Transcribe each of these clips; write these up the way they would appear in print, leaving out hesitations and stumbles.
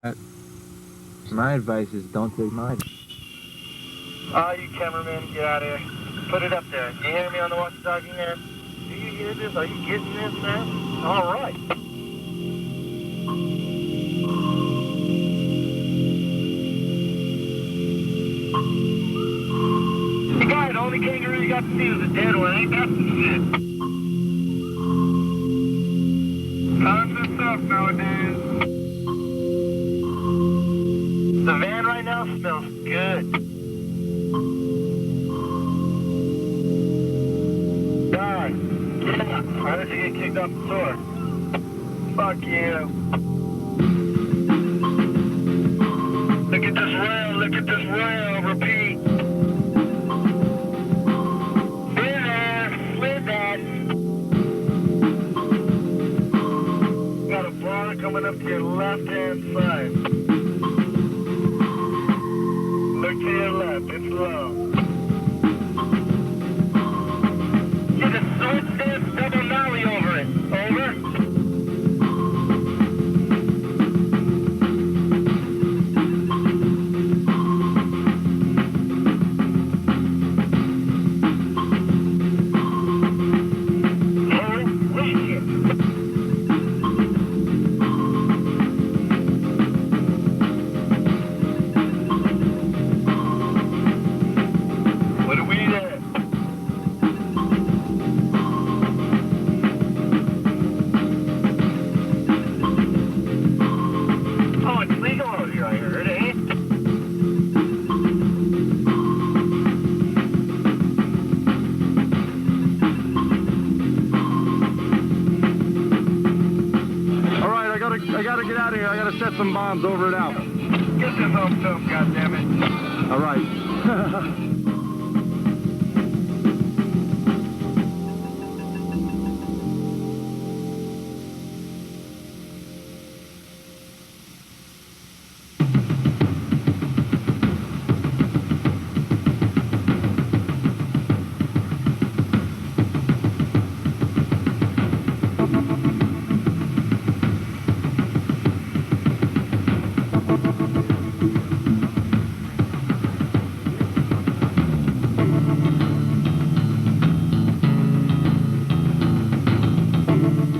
Uh, My advice is don't take my advice. You cameraman, get out of here. Put it up there. You hear me on the walkie-talkie there? Do you hear this? Are you getting this, man? All right. The guy, the only kangaroo you got to see was a dead one. Ain't that some shit? Times are tough nowadays. The van right now smells good. God, yeah. I heard you get kicked off the tour. Fuck you. Look at this rail, look at this rail, repeat. Been there, slid that. Got a bar coming up to your left-hand side. Look to your left, it's low. Get a sword stance, double nollie over it. Over. I gotta get out of here. I gotta set some bombs over and out. Get this home film, goddammit. All right.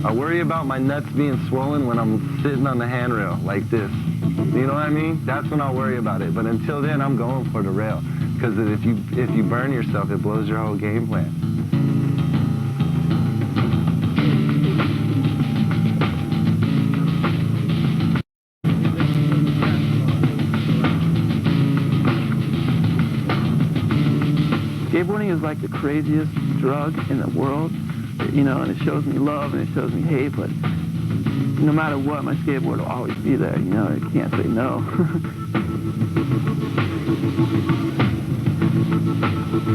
I worry about my nuts being swollen when I'm sitting on the handrail like this. You know what I mean? That's when I'll worry about it. But until then, I'm going for the rail. Because if you burn yourself, it blows your whole game plan. Skateboarding is like the craziest drug in the world. You know, and it shows me love and it shows me hate, but no matter what, my skateboard will always be there, you know, I can't say no.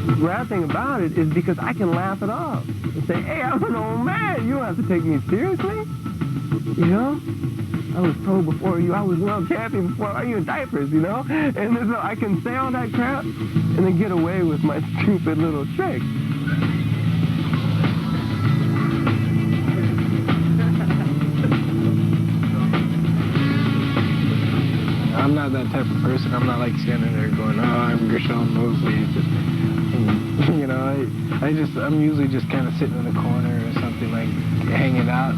The rad thing about it is because I can laugh it off and say, hey, I'm an old man, you don't have to take me seriously, you know? I was pro before you, I was world champion before, are you in diapers, you know? And so I can say all that crap and then get away with my stupid little tricks. I'm not that type of person. I'm not like standing there going, oh, I'm Gershon Mosley. You know, I'm usually just kind of sitting in the corner or something, like hanging out.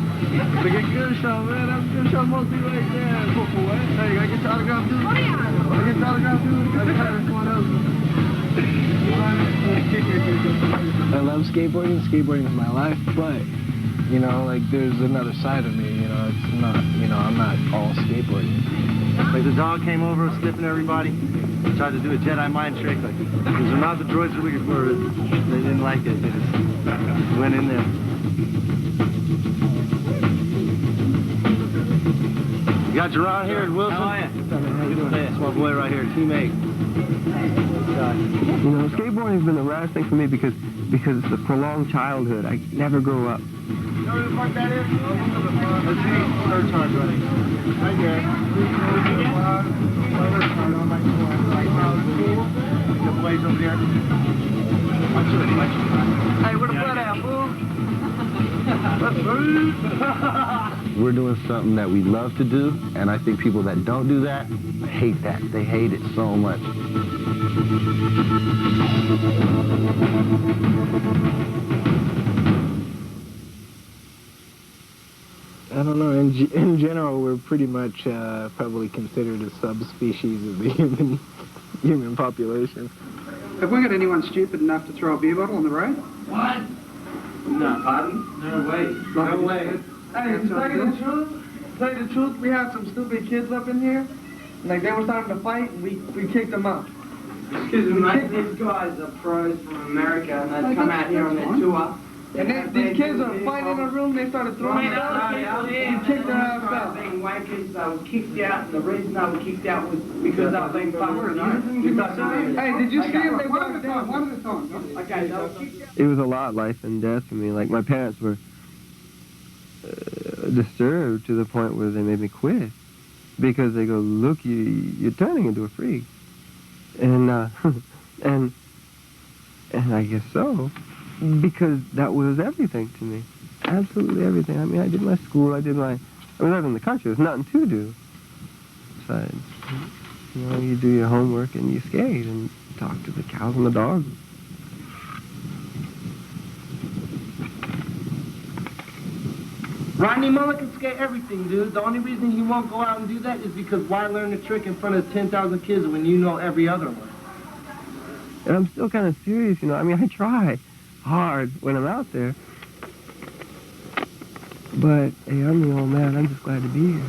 Look at Gershon, man. That's Gershon Mosley right there. What? Hey, you gotta get your autograph too? Oh, yeah. I get your autograph too? I just had someone else. I love skateboarding. Skateboarding is my life, but, you know, like, there's another side of me, you know, it's not, you know, I'm not all skateboarding. Like the dog came over, sniffing everybody, tried to do a Jedi mind trick. Like, these are not the droids that we looking for. They didn't like it. They just went in there. You got Jerron here and Wilson. How are you? How you doing? That's my boy right here, teammate. You know, skateboarding's been the rarest thing for me because it's a prolonged childhood. I never grew up. You know where the fuck that is? Let's see. Third time running. Right there. The place over there. Hey, where the blood at, fool? Let's move. we're doing something that we love to do, and I think people that don't do that hate that. They hate it so much. I don't know. In general, we're pretty much probably considered a subspecies of the human population. Have we got anyone stupid enough to throw a beer bottle on the road? What? No, pardon? No way. No way. Hey, to tell you the truth, we had some stupid kids up in here. Like, they were starting to fight, and we kicked them out. Excuse me, mate. These guys are pros from America, and they've come out here on their tour. And these kids are fighting in a room, they started throwing stuff, and kicked their ass out. Being wankers, they were kicked out, and the reason they were kicked out was because they were being fucked. Hey, did you see them? They One walked at a time, down. one at a time. Okay, they were kicked out. It was a lot life and death for me. Like, my parents were disturbed to the point where they made me quit. Because they go, look, you're turning into a freak. And, and I guess so. Because that was everything to me. Absolutely everything. I mean, I did my school, I lived in the country, there's nothing to do. Besides, you know, you do your homework and you skate and talk to the cows and the dogs. Rodney Mullen can skate everything, dude. The only reason he won't go out and do that is because why learn the trick in front of 10,000 kids when you know every other one? And I'm still kind of serious, you know. I mean, I try hard when I'm out there. But, hey, I'm the old man. I'm just glad to be here.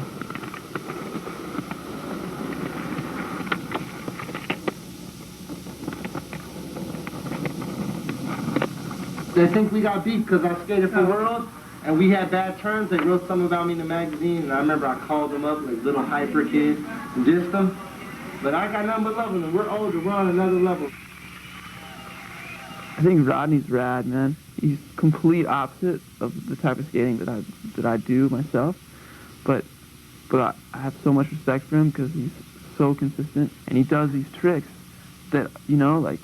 They think we got beat because I skated for World, and we had bad terms. They wrote something about me in the magazine, and I remember I called them up like little hyper kids and dissed them. But I got nothing but love for them. We're older. We're on another level. I think Rodney's rad, man. He's complete opposite of the type of skating that I do myself, but I have so much respect for him because he's so consistent and he does these tricks that, you know, like,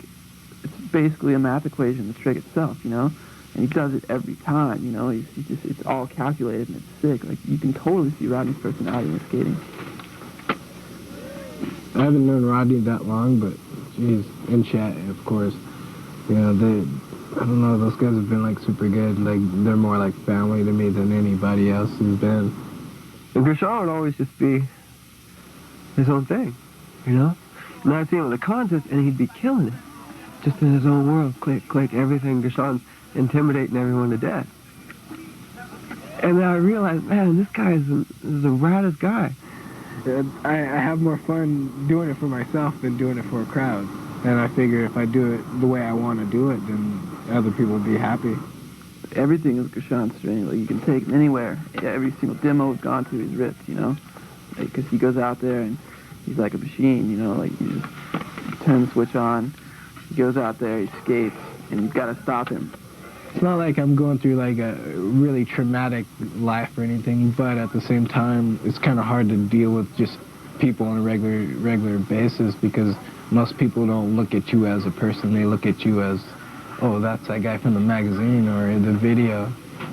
it's basically a math equation, the trick itself, you know, and he does it every time, you know. It's all calculated and it's sick. Like, you can totally see Rodney's personality in skating. I haven't known Rodney that long, but geez, in chat, of course. You know, I don't know, those guys have been, like, super good. Like, they're more like family to me than anybody else has been. And Gershon would always just be his own thing, you know? And I'd see him in a contest, and he'd be killing it. Just in his own world, click, click, everything. Gershon's intimidating everyone to death. And then I realized, man, this guy is the raddest guy. I have more fun doing it for myself than doing it for a crowd. And I figure if I do it the way I want to do it, then other people will be happy. Everything is Gershon's string. Like, you can take him anywhere. Every single demo we've gone to, he's ripped, you know? Because he goes out there and he's like a machine, you know? Like, you just turn the switch on, he goes out there, he skates, and you've got to stop him. It's not like I'm going through like a really traumatic life or anything, but at the same time, it's kind of hard to deal with just people on a regular basis because most people don't look at you as a person. They look at you as, oh, that's that guy from the magazine or the video.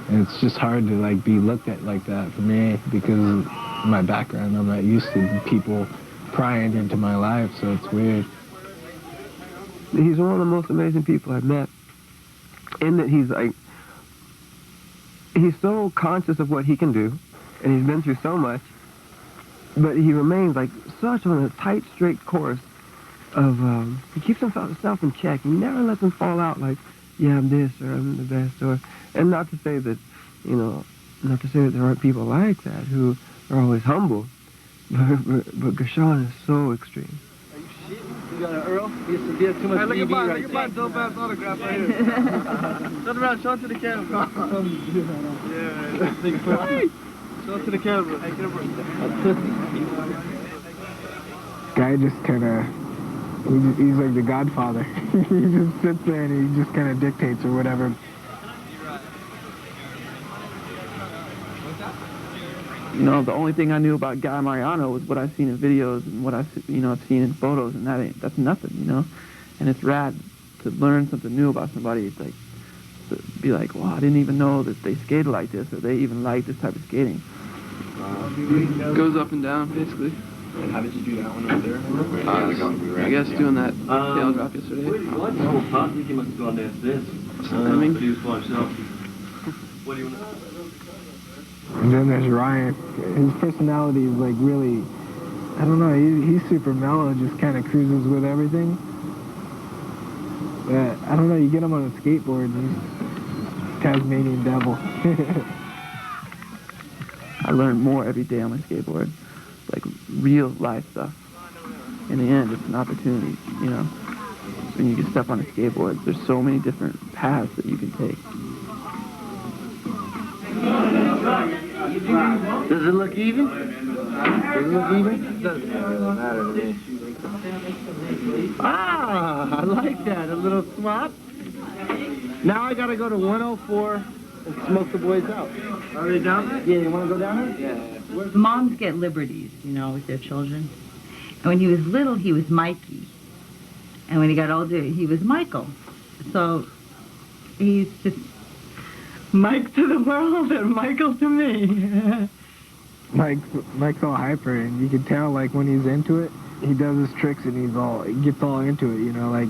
And it's just hard to like be looked at like that for me because of my background. I'm not used to people prying into my life, so it's weird. He's one of the most amazing people I've met. In that he's so conscious of what he can do, and he's been through so much, but he remains like such on a tight, straight course of, he keeps himself in check. He never lets him fall out like, yeah, I'm this, or I'm the best, and not to say that, you know, not to say that there aren't people like that who are always humble, but Gershon is so extreme. You got an Earl? He has too much BB right there. Look at my dope-ass autograph right here. Turn around, show it to the camera. Yeah, show it to the camera. Hey, get a Guy just kind of, he's like the Godfather. He just sits there and he just kind of dictates or whatever. You know, the only thing I knew about Guy Mariano was what I've seen in videos and what I've seen in photos, and that's nothing, you know? And it's rad to learn something new about somebody. It's like, to be like, wow, I didn't even know that they skated like this, or they even like this type of skating. Goes up and down, basically. And how did you do that one over there? I guess doing that tail drop yesterday. What? Oh, I think he must have gone down this. Swimming. But he was by himself. What do you want And then there's Ryan. His personality is like really, I don't know, he's super mellow, just kind of cruises with everything. But I don't know, you get him on a skateboard and he's Tasmanian devil. I learn more every day on my skateboard, like real life stuff. In the end, it's an opportunity, you know. When you get step on a skateboard, there's so many different paths that you can take. Does it look even? Does it look even? Doesn't really matter to me. Ah, I like that. A little swap. Now I gotta go to 104 and smoke the boys out. Are they down there? Yeah, you wanna go down there? Yeah. Moms get liberties, you know, with their children. And when he was little, he was Mikey. And when he got older, he was Michael. So he's just Mike to the world and Michael to me. Mike's all hyper, and you can tell like when he's into it, he does his tricks and he gets all into it, you know, like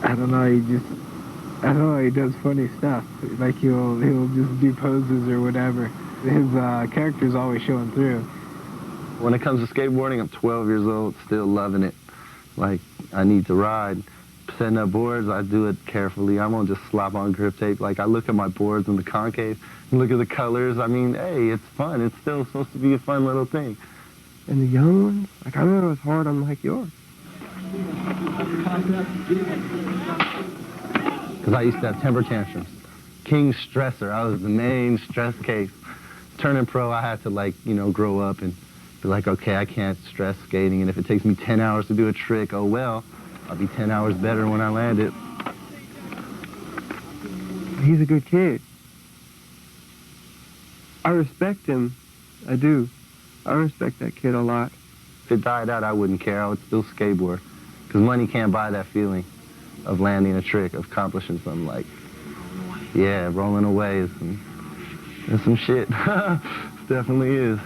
I don't know, he does funny stuff. Like he'll just do poses or whatever. His character's always showing through. When it comes to skateboarding, I'm 12 years old, still loving it. Like, I need to ride. Setting up boards, I do it carefully. I won't just slap on grip tape. Like, I look at my boards in the concave and look at the colors. I mean, hey, it's fun. It's still supposed to be a fun little thing. And the young ones, like I remember it was hard on like yours. Because I used to have temper tantrums. King stressor. I was the main stress case. Turning pro, I had to, like, you know, grow up and be like, okay, I can't stress skating, and if it takes me 10 hours to do a trick, oh well, I'll be 10 hours better when I land it. He's a good kid. I respect him. I do. I respect that kid a lot. If it died out, I wouldn't care. I would still skateboard. Because money can't buy that feeling of landing a trick, of accomplishing something like, yeah, rolling away is some shit. Definitely is.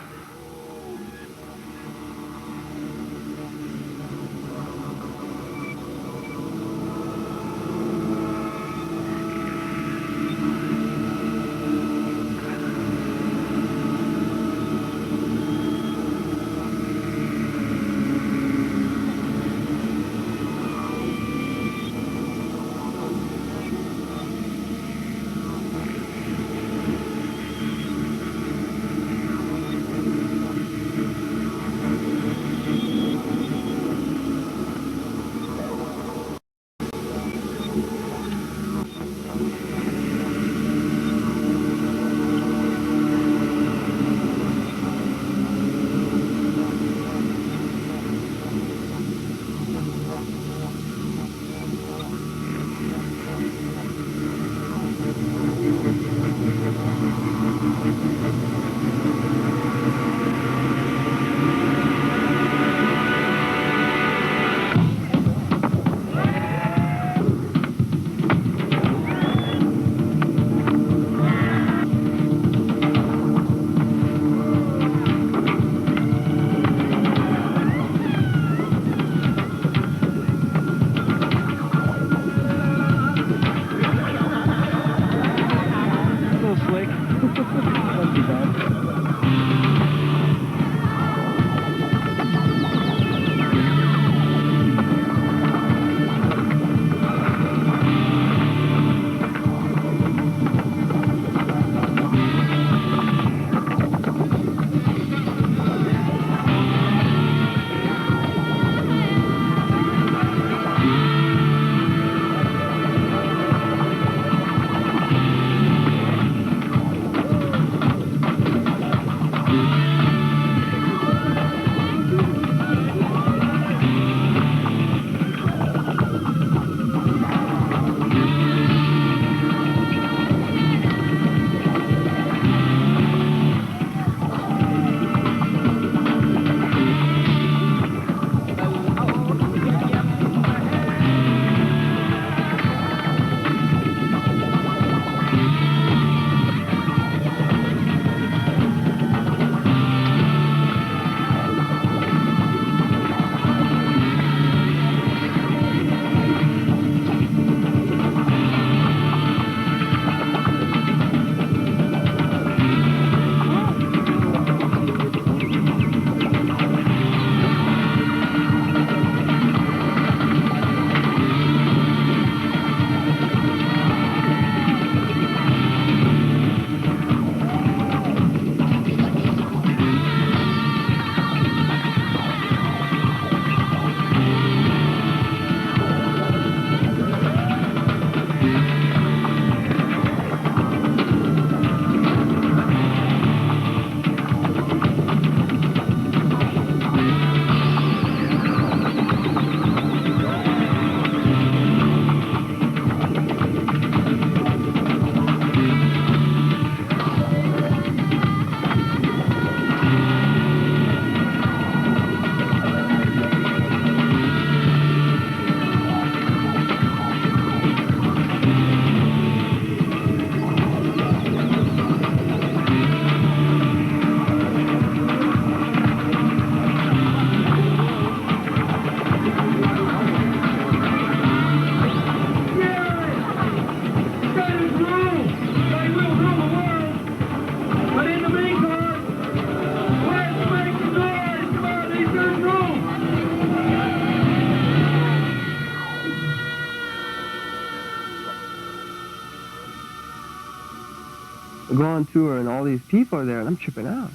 go on tour and all these people are there and I'm tripping out.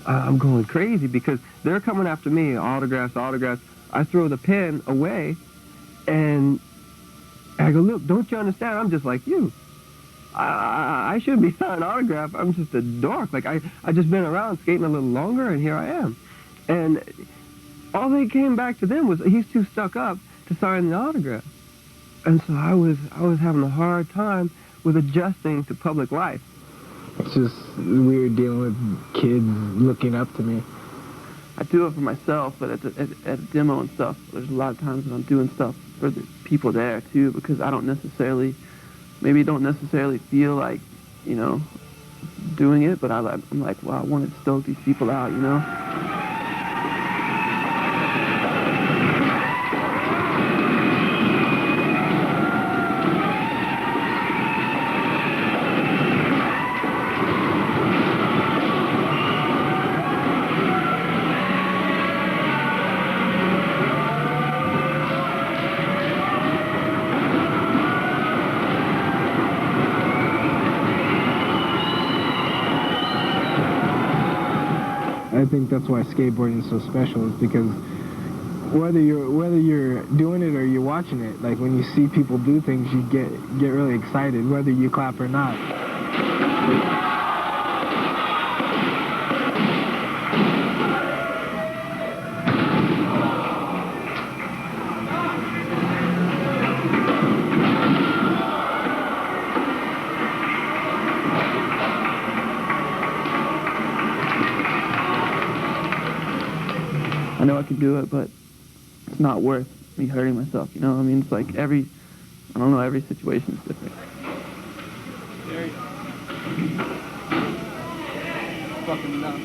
I'm going crazy because they're coming after me, autographs. I throw the pen away and I go, look, don't you understand? I'm just like you. I shouldn't be signing autograph. I'm just a dork. Like, I just been around skating a little longer, and here I am. And all they came back to them was, he's too stuck up to sign the autograph. And so I was having a hard time with adjusting to public life. It's just weird dealing with kids looking up to me. I do it for myself, but at a demo and stuff, there's a lot of times when I'm doing stuff for the people there too, because I don't necessarily feel like, you know, doing it, but I'm like, well, I want to stoke these people out, you know? I think that's why skateboarding is so special, is because whether you're doing it or you're watching it, like when you see people do things, you get really excited, whether you clap or not. I know I can do it, but it's not worth me hurting myself, you know? I mean, it's like every situation is different. Fucking nuts.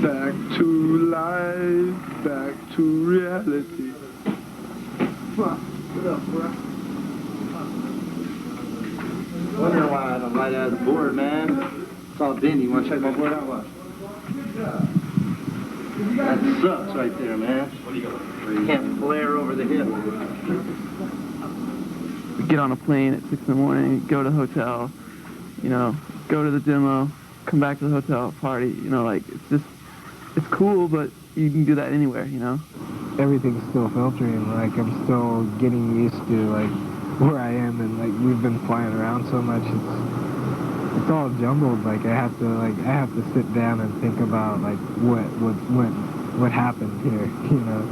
Back to life, back to reality. What up, bro? Wondering why I don't light out the board, man. It's all dingy. You want to check my board out? What? That sucks right there, man. You can't flare over the hip. We get on a plane at 6 in the morning, go to the hotel, you know, go to the demo, come back to the hotel, party, you know, like, it's cool, but you can do that anywhere, you know? Everything's still filtering, like I'm still getting used to like where I am, and like we've been flying around so much, it's all jumbled. Like I have to sit down and think about like what happened here, you know?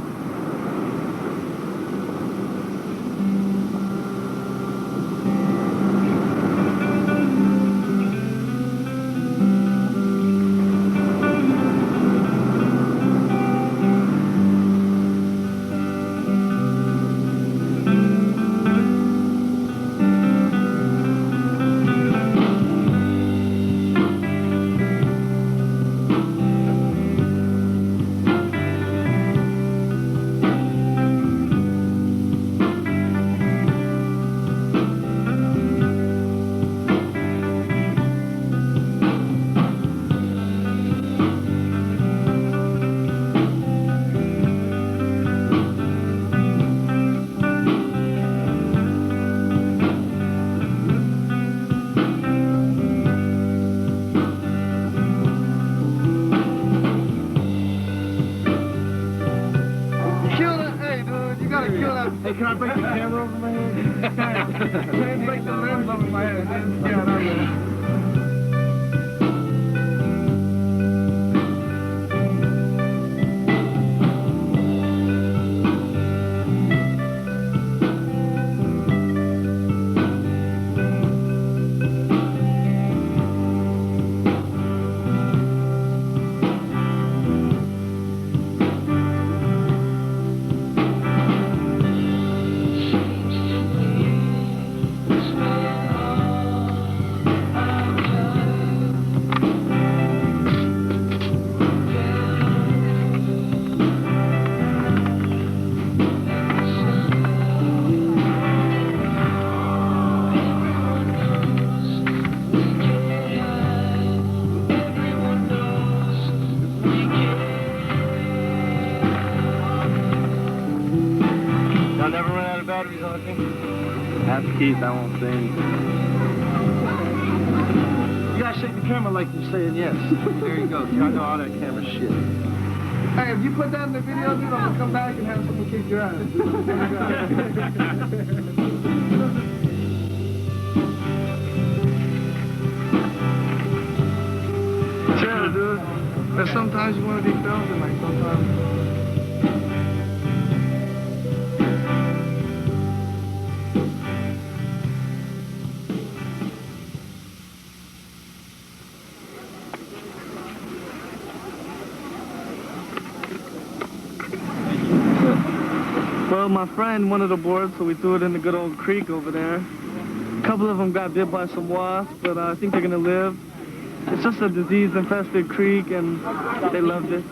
Hey, can I break the camera over my head? Can I break the lens over my head? Yeah, no, yeah. talking? Ask Keith, I won't say anything. You gotta shake the camera like you're saying yes. There you go. Y'all know all that camera shit. Hey, if you put that in the video, dude, I'm gonna come back and have someone kick your ass. Yeah, dude. But sometimes you want to be filmed and like sometimes. Well, my friend wanted a board, so we threw it in the good old creek over there. A couple of them got bit by some wasps, but I think they're gonna live. It's just a disease-infested creek, and they loved it.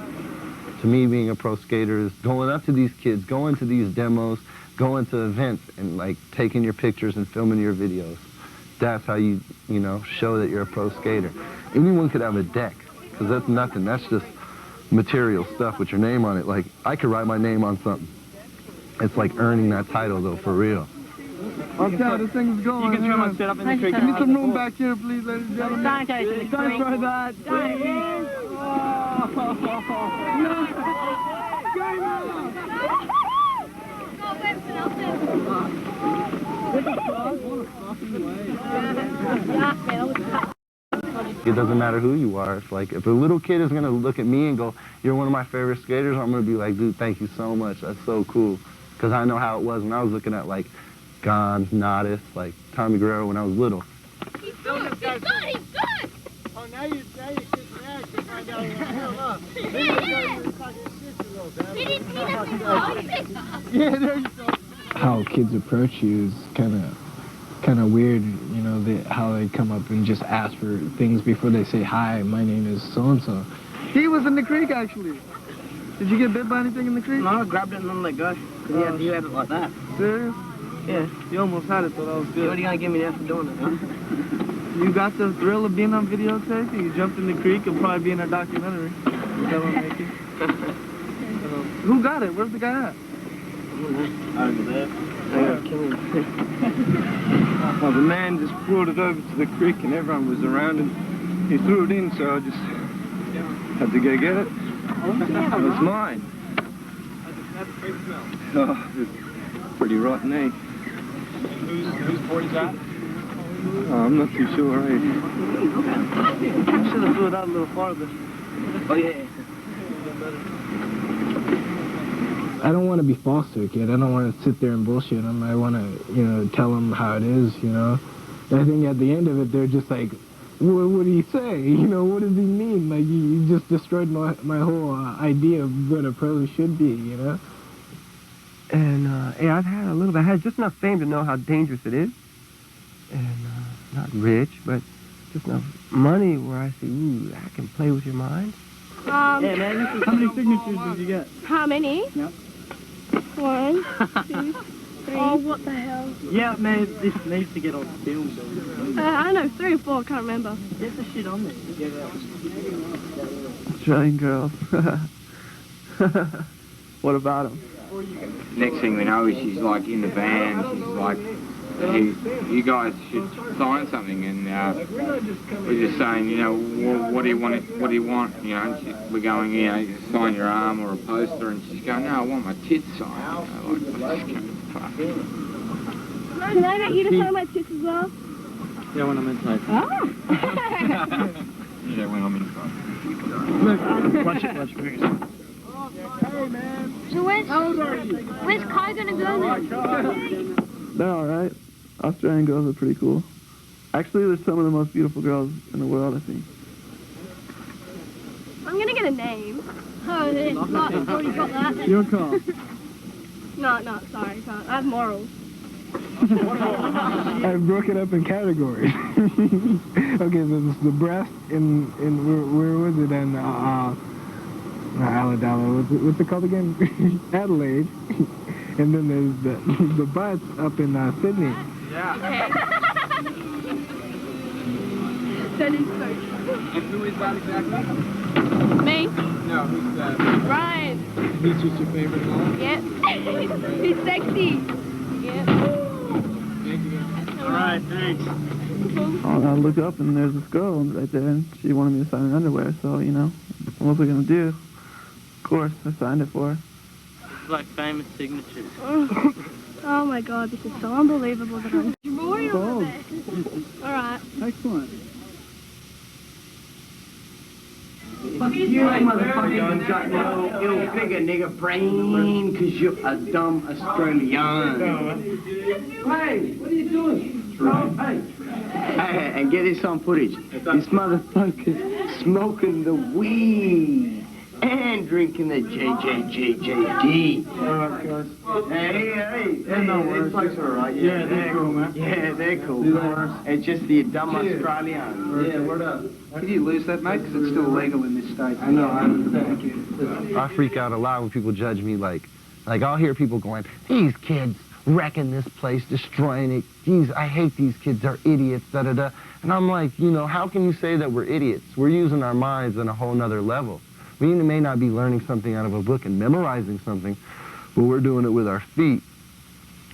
To me, being a pro skater is going up to these kids, going to these demos, going to events, and like taking your pictures and filming your videos. That's how you know, show that you're a pro skater. Anyone could have a deck, because that's nothing. That's just material stuff with your name on it. Like, I could write my name on something. It's like earning that title, though, for real. Watch out, this thing is going. You can trim and sit up in the creek. I need some room back here, please, ladies and gentlemen. Thanks for that. It doesn't matter who you are. It's like, if a little kid is going to look at me and go, you're one of my favorite skaters, I'm going to be like, dude, thank you so much. That's so cool. Because I know how it was when I was looking at, like, Gon, Nodis, like, Tommy Guerrero when I was little. He's good, he's good, he's good! Oh, now you're kicking ass to find out what the hell up. Yeah, there you go. How kids approach you is kind of weird, you know, how they come up and just ask for things before they say, hi, my name is so-and-so. He was in the creek, actually. Did you get bit by anything in the creek? No, I grabbed it and then let go. You had it like that. Serious? Yeah. You almost had it, so that was good. What are you going to give me there for doing it, huh? You got the thrill of being on videotape? You jumped in the creek, you'll probably be in a documentary. Is that what I'm making? Who got it? Where's the guy at? Over there. Well, the man just pulled it over to the creek and everyone was around and he threw it in, so I just had to go get it. It was mine. Oh, it's pretty rotten, eh? Whose board is that? Oh, I'm not too sure, eh? Should have threw it out a little farther. Oh, yeah. I don't want to be false to a kid. I don't want to sit there and bullshit them. I want to, you know, tell them how it is, you know. And I think at the end of it, they're just like, what do you say? You know, what does he mean? Like, you just destroyed my whole idea of what a pro should be, you know? And, yeah, I had just enough fame to know how dangerous it is. And, not rich, but just enough money where I say, ooh, I can play with your mind. How many signatures did you get? How many? Yep. 1, 2, 3. Oh, what the hell? Yeah, man, this needs to get on film, though. I don't know, 3 or 4, I can't remember. Get the shit on there. Australian girls. What about them? Next thing we know, she's like in the band. She's like, you guys should sign something, and we're just saying, you know, what do you want? What do you want? You know, and we're going, you know, sign your arm or a poster, and she's going, no, I want my tits signed. You know, like, Can I get you to sign my tits as well? Yeah, when I'm inside. Oh! Yeah, when I'm inside. Watch it. Hey, man. So where's Kai gonna go then? They're alright. Australian girls are pretty cool. Actually, they're some of the most beautiful girls in the world, I think. I'm gonna get a name. Oh, it's not. I've already got that. Your call. No, sorry, can't. I have morals. I've broken up in categories. Okay, so this is the breast in where was it? In not Aladala. What's it called again? Adelaide. And then there's the butts up in Sydney. Yeah. That is so. And who is that exactly? Me? No, who's that? Ryan. He's just your favorite one? Yep. He's sexy. it. All right, thanks. I look up and there's this girl right there, and she wanted me to sign her underwear. So you know, what was I gonna do? Of course, I signed it for her. It's like famous signatures. Oh my God, this is so unbelievable that I'm royal. All right. Excellent. Fuck you, motherfucker. You got no ill-figure nigga brain, cause you're a dumb Australian. Hey, what are you doing? Hey, and get this on footage. This motherfucker's smoking the weed and drinking the JJJJD. Hey, this place are alright. Yeah, they're cool, man. Yeah, they're cool. It's just the dumb Australian. Yeah, word up. Can you lose that, mate? Because it's still illegal in this state. I know. Thank you. I freak out a lot when people judge me like I'll hear people going, these kids wrecking this place, destroying it. Geez, I hate these kids, they're idiots, da-da-da. And I'm like, you know, how can you say that we're idiots? We're using our minds on a whole nother level. We may not be learning something out of a book and memorizing something, but we're doing it with our feet.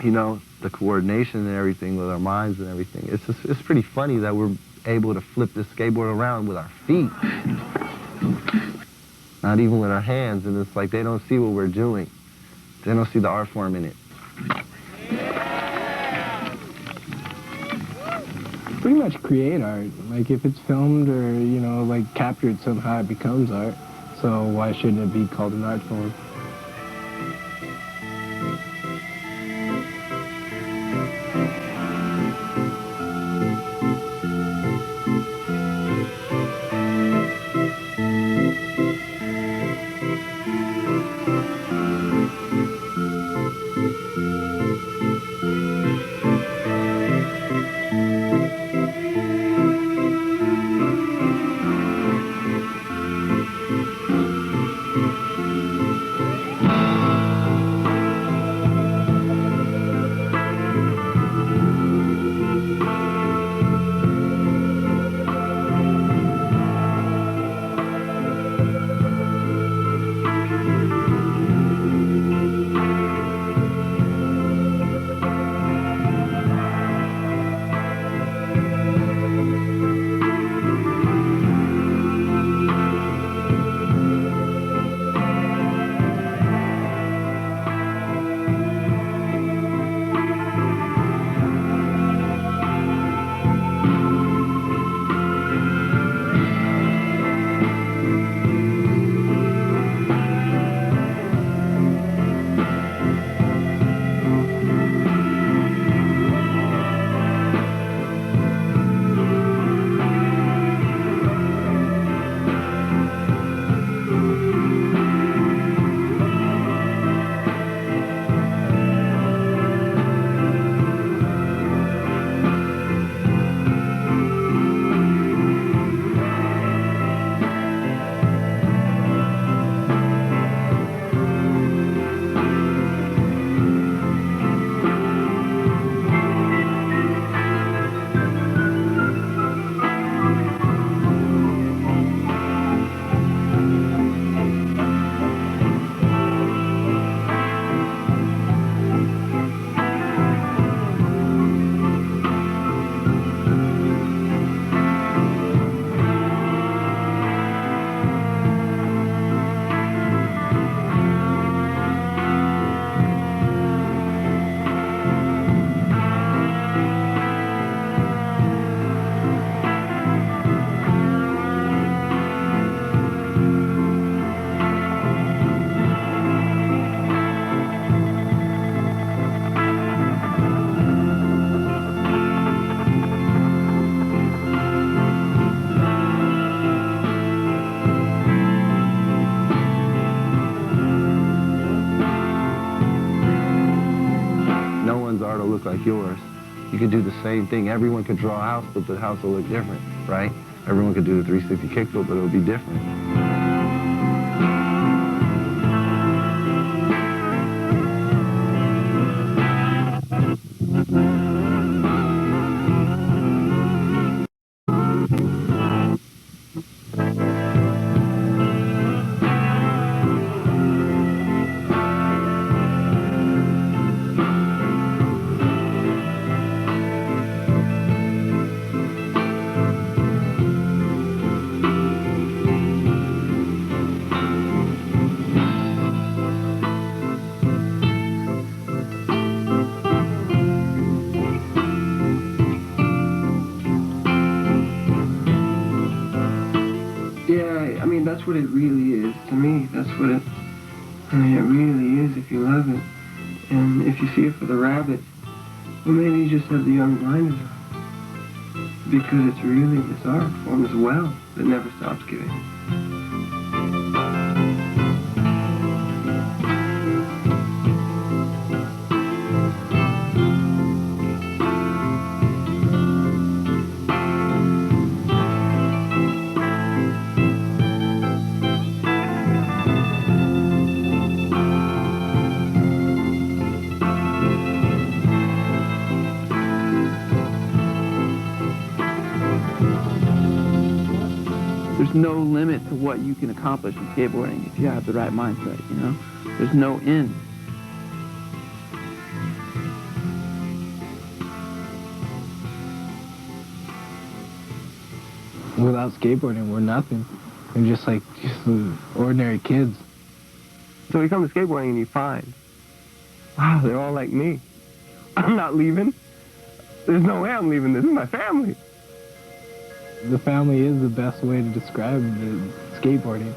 You know, the coordination and everything with our minds and everything. It's pretty funny that we're able to flip this skateboard around with our feet. Not even with our hands, and it's like they don't see what we're doing. They don't see the art form in it. Pretty much create art. Like if it's filmed or, you know, like captured somehow, it becomes art. So why shouldn't it be called an art form? Look like yours. You could do the same thing. Everyone could draw a house, but the house will look different, right? Everyone could do the 360 kickflip, but it'll be different. that's what it really is to me. That's what it, I mean, it really is if you love it. And if you see it for the rabbit, well, maybe you just have the young blinders on. Because it's really this art form as well that never stops giving. There's no limit to what you can accomplish in skateboarding if you have the right mindset, you know? There's no end. Without skateboarding, we're nothing. We're just ordinary kids. So you come to skateboarding and you find, wow, they're all like me. I'm not leaving. There's no way I'm leaving. This is my family. The family is the best way to describe the skateboarding.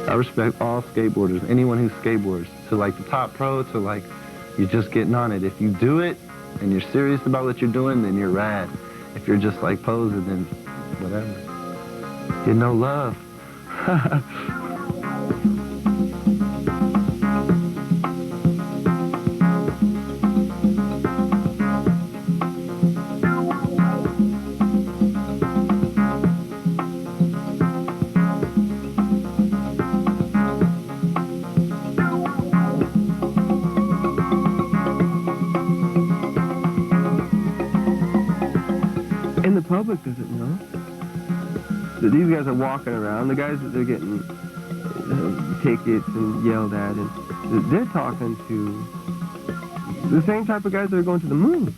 I respect all skateboarders, anyone who skateboards, to like the top pro, to like you're just getting on it. If you do it and you're serious about what you're doing, then you're rad. If you're just like posing, then whatever. Get no love. And the public doesn't know that these guys are walking around. The guys that they're getting tickets and yelled at, and they're talking to the same type of guys that are going to the moon.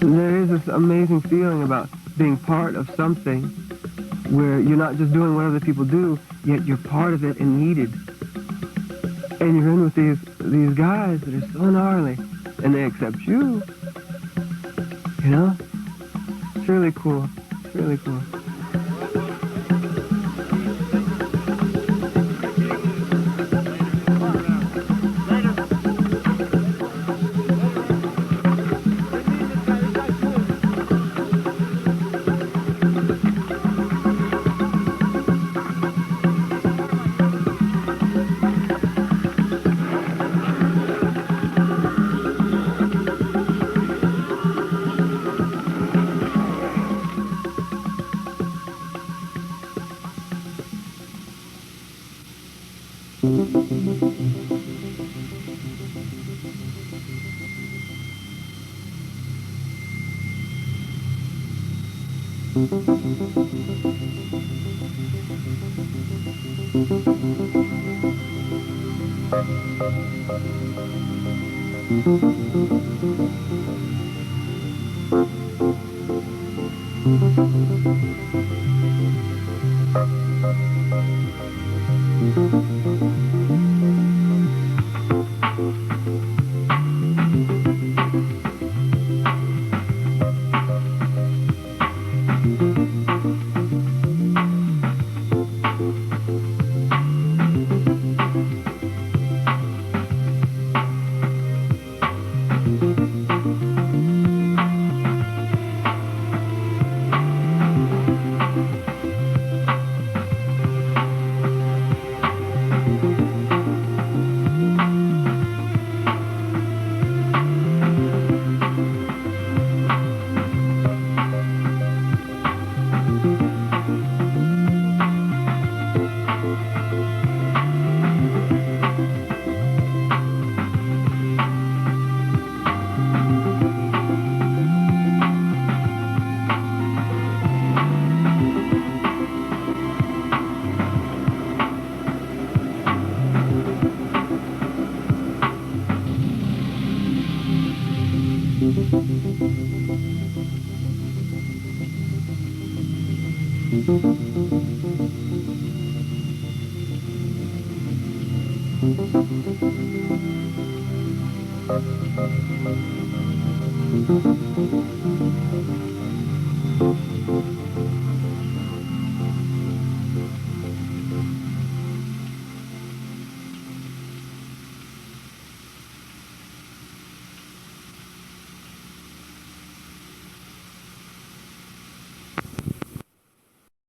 There is this amazing feeling about being part of something where you're not just doing what other people do, yet you're part of it and needed. And you're in with these guys that are so gnarly, and they accept you. You know? It's really cool. It's really cool. Thank you.